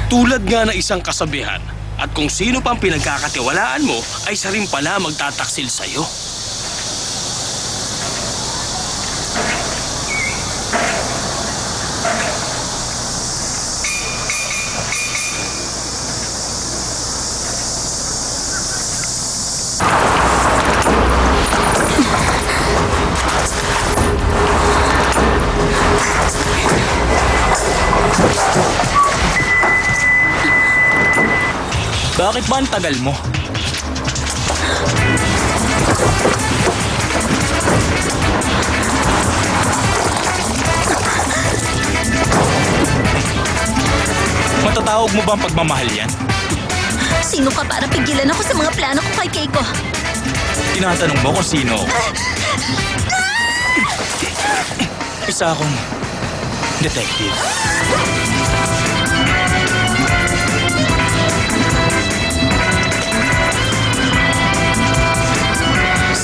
Tulad nga ng isang kasabihan, at kung sino pang pinagkakatiwalaan mo, ay siya rin pala magtataksil sa'yo. Bakit ba ang tagal mo? Matatawag mo ba ang pagmamahal yan? Sino ka para pigilan ako sa mga plano ko kay Keiko? Tinatanong mo kung sino ako. Isa akong detective.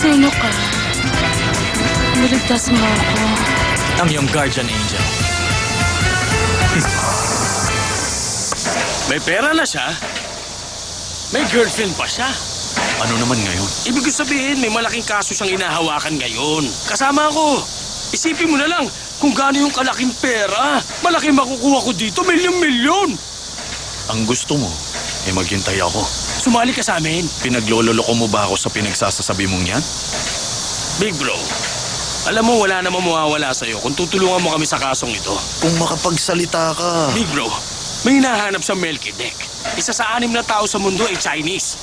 Sino ka? Niligtas mo ako. Ang iyong guardian angel. May pera na siya. May girlfriend pa siya. Ano naman ngayon? Ibig sabihin, may malaking kaso siyang inahawakan ngayon. Kasama ako. Isipin mo na lang kung gaano yung kalaking pera. Malaki makukuha ko dito, milyon-milyon. Ang gusto mo, maghintay ako. Sumali ka sa amin. Pinaglololoko mo ba ako sa pinagsasasabi mong yan? Big bro, alam mo wala namang mawawala sa'yo kung tutulungan mo kami sa kasong ito. Kung makapagsalita ka. Big bro, may hinahanap sa Melchizedek. Isa sa 6 na tao sa mundo ay Chinese.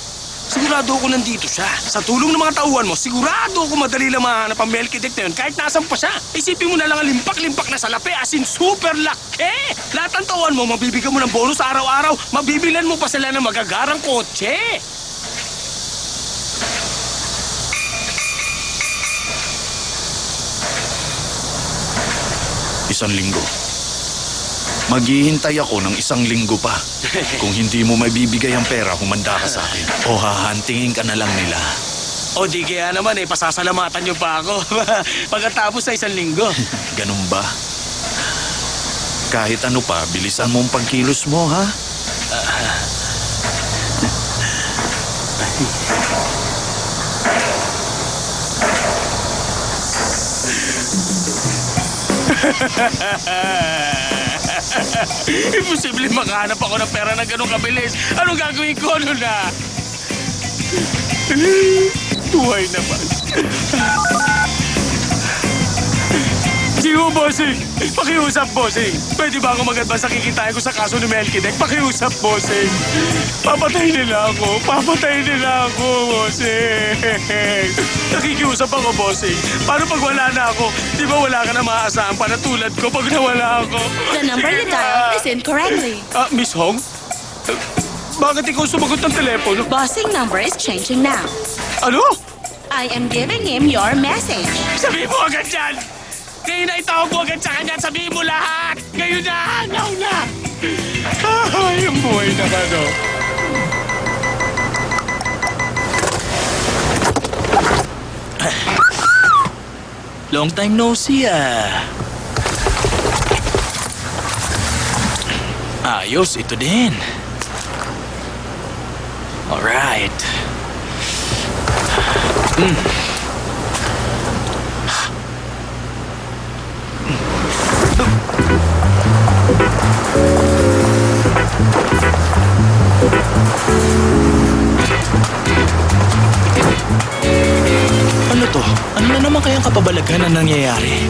Sigurado ako nandito siya. Sa tulong ng mga tauhan mo, sigurado ako madali lang mahanap ang Melchizedek na yun kahit nasan pa siya. Isipin mo na lang ang limpak-limpak na salapi as in super laki. Lahat ng tauhan mo, mabibigyan mo ng bonus araw-araw. Mabibilan mo pa sila ng magagarang kotse. Isang linggo. Maghihintay ako ng 1 linggo pa. Kung hindi mo mabibigay ang pera, humanda ka sa akin. O hahantingin ka na lang nila. O di kaya naman pasasalamatan niyo pa ako pagkatapos sa 1 linggo. Ganun ba? Kahit ano pa, bilisan mo ang pagkilos mo, ha? Imposible makahanap ako ng pera na ganun kabilis. Anong gagawin ko? Ano na? Buhay naman. Sigo, bossing! Pakiusap, bossing! Pwede ba ako mag-advance sa kikitain ko sa kaso ni Melchizedek? Pakiusap, bossing! Papatay nila ako! Papatay nila ako, bossing! Nakikiusap ako, bossing. Paano pag wala na ako? Di ba wala ka na maaasahan pa na tulad ko pag nawala ako? The number you dialed is incorrectly. Miss Hong? Bakit ikaw sumagot ng telepono? Bossing number is changing now. Ano? I am giving him your message. Sabihin mo agad yan! Ngayon na itawag mo agad sa kanya at sabihin mo lahat! Ngayon na! Now na! Ay, ang buhay naman, oh. Long time no see, Ayos, ito din. Alright. Ano to? Ano na naman kayang kapabalaghan na nangyayari?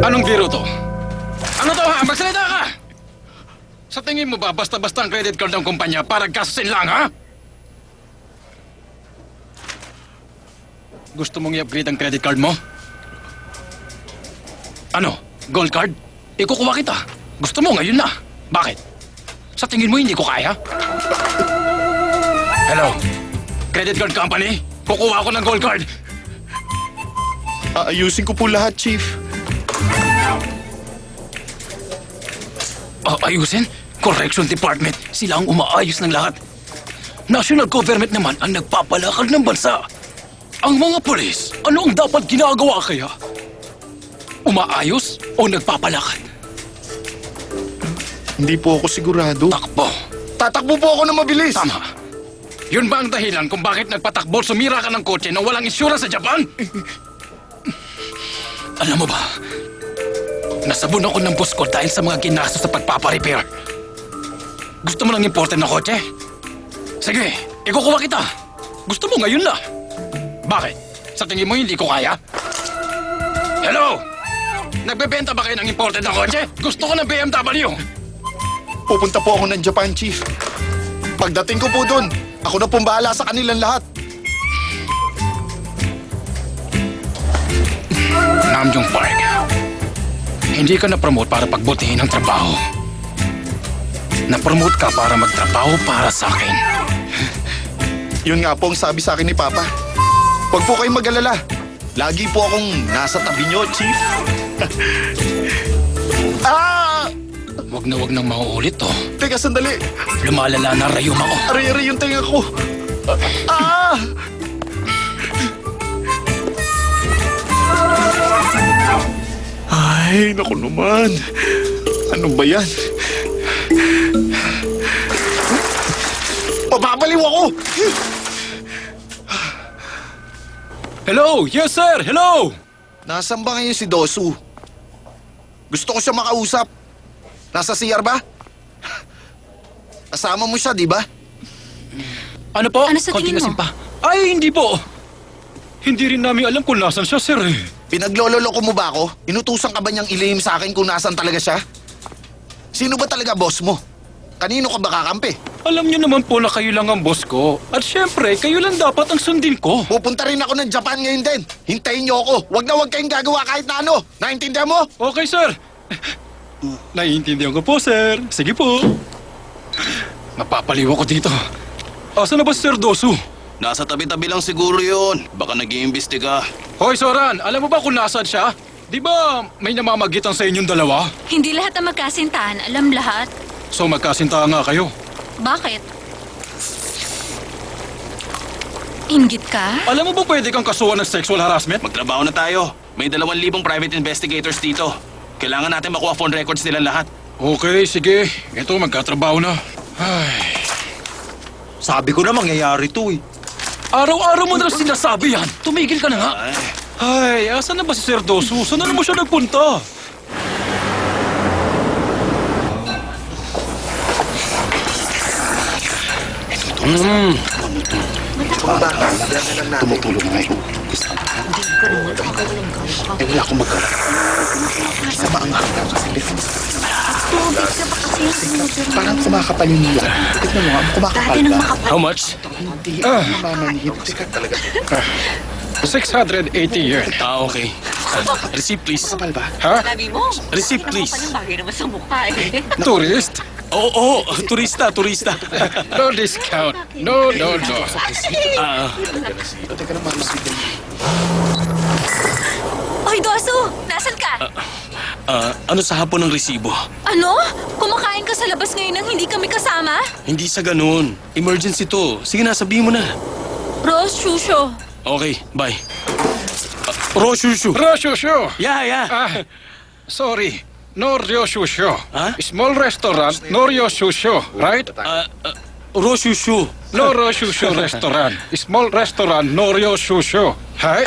Anong biro to? Ano to ha? Magsalita ka! Sa tingin mo ba basta-basta ang credit card ng kumpanya para gastusin lang ha? Gusto mong i-upgrade ang credit card mo? Ano? Gold card? Ikukuha kita. Gusto mo ngayon na. Bakit? Sa tingin mo hindi ko kaya? Hello? Credit card company? Kukuha ako ng gold card. Aayusin ko po lahat, Chief. Ayusin? Correction Department. Sila ang umaayos ng lahat. National government naman ang nagpapalakad ng bansa. Ang mga polis, ano ang dapat ginagawa kaya? Umaayos o nagpapalakad? Hindi po ako sigurado. Takbo. Tatakbo po ako na mabilis. Tama. Yun ba ang dahilan kung bakit nagpatakbo at sumira ka ng kotse nang walang insurance sa Japan? Alam mo ba, nasabon ako ng boss ko dahil sa mga ginastos sa pagpaparepair. Gusto mo ng imported na kotse? Sige, ikukuha kita. Gusto mo ngayon na. Bakit? Sa tingin mo hindi ko kaya? Hello? Nagbebenta ba kayo ng imported na kotse? Gusto ko ng BMW. Pupunta po ako ng Japan, Chief. Pagdating ko po doon, ako na pong bahala sa kanilang lahat. Namjoon Park, hindi ka na-promote para pagbutihin ang trabaho. Na-promote ka para magtrabaho para sa akin. Yun nga po ang sabi sa akin ni Papa. Huwag po kayong mag-alala. Lagi po akong nasa tabi niyo, Chief. Ah! Wag nang mauulit to. Teka, sandali. Lumalala na rayom ako. Aray-aray yung tenga ko. Ah! Ay, naku naman. Ano ba yan? Mababaliw ako! Hello! Yes, sir! Hello! Nasaan ba ngayon si Dosu? Gusto ko siya makausap. Nasa CR ba? Kasama mo siya, di ba? Ano po? Ano sa Konting tingin mo? asin pa. Ay, hindi po. Hindi rin namin alam kung nasan siya, sir. Pinaglololoko mo ba ako? Inutusan ka ba niyang ilihim sa akin kung nasan talaga siya? Sino ba talaga boss mo? Kanino ka ba kakampi? Alam niyo naman po na kayo lang ang boss ko. At syempre, kayo lang dapat ang sundin ko. Pupunta rin ako ng Japan ngayon din. Hintayin niyo ako. Huwag na huwag kayong gagawa kahit na ano. Naintindihan mo? Okay, sir. Naiintindihan ko po, sir. Sige po. Mapapaliw ako dito. Asa na ba si Sir Dosu? Nasa tabi-tabi lang siguro yun. Baka nag-iimbestiga. Hoy, Soran, alam mo ba kung nasaan siya? Di ba may namamagitan sa inyong dalawa? Hindi lahat ang magkasintahan. Alam lahat. So magkasinta nga kayo. Bakit? Inggit ka? Alam mo ba pwede kang kasuhan ng sexual harassment? Magtrabaho na tayo. May 2,000 private investigators dito. Kailangan natin makuha phone records nila lahat. Okay, sige. Ito, magkatrabaho na. Ay. Sabi ko na mangyayari to eh. Araw-araw mo na lang sinasabi yan. Tumigil ka na nga. Ay, Ay, asan na ba si Sir Dosu? Saan na naman siya nagpunta? Tumutulong na kayo. Eh, wala akong magawa. Sa maanghang lang kasi. Parang kumakapal yung nila. Tignan mo nga, kumakapal ba? How much? Hindi, Ah. mamanihip. Teka talaga. 680 years. Okay. Receipt, please. Kapal ba? Ha? Receipt, please. Tourist? Oo, turista. No discount. No. Ah, Teka lang, mamaswigil. Oy, Dosu! Nasaan ka? ano sa hapon ng resibo? Ano? Kumakain ka sa labas ngayon nang hindi kami kasama? Hindi sa ganun. Emergency to. Sige na, sabihin mo na. Rose Shusho. Okay, bye. Roshushu. Roshusho. Yeah. Sorry. No Ryoshusho. Huh? Small restaurant, no Ryoshusho, right? Roshushu. No Ryoshusho restaurant. Small restaurant, no Ryoshusho. Hai?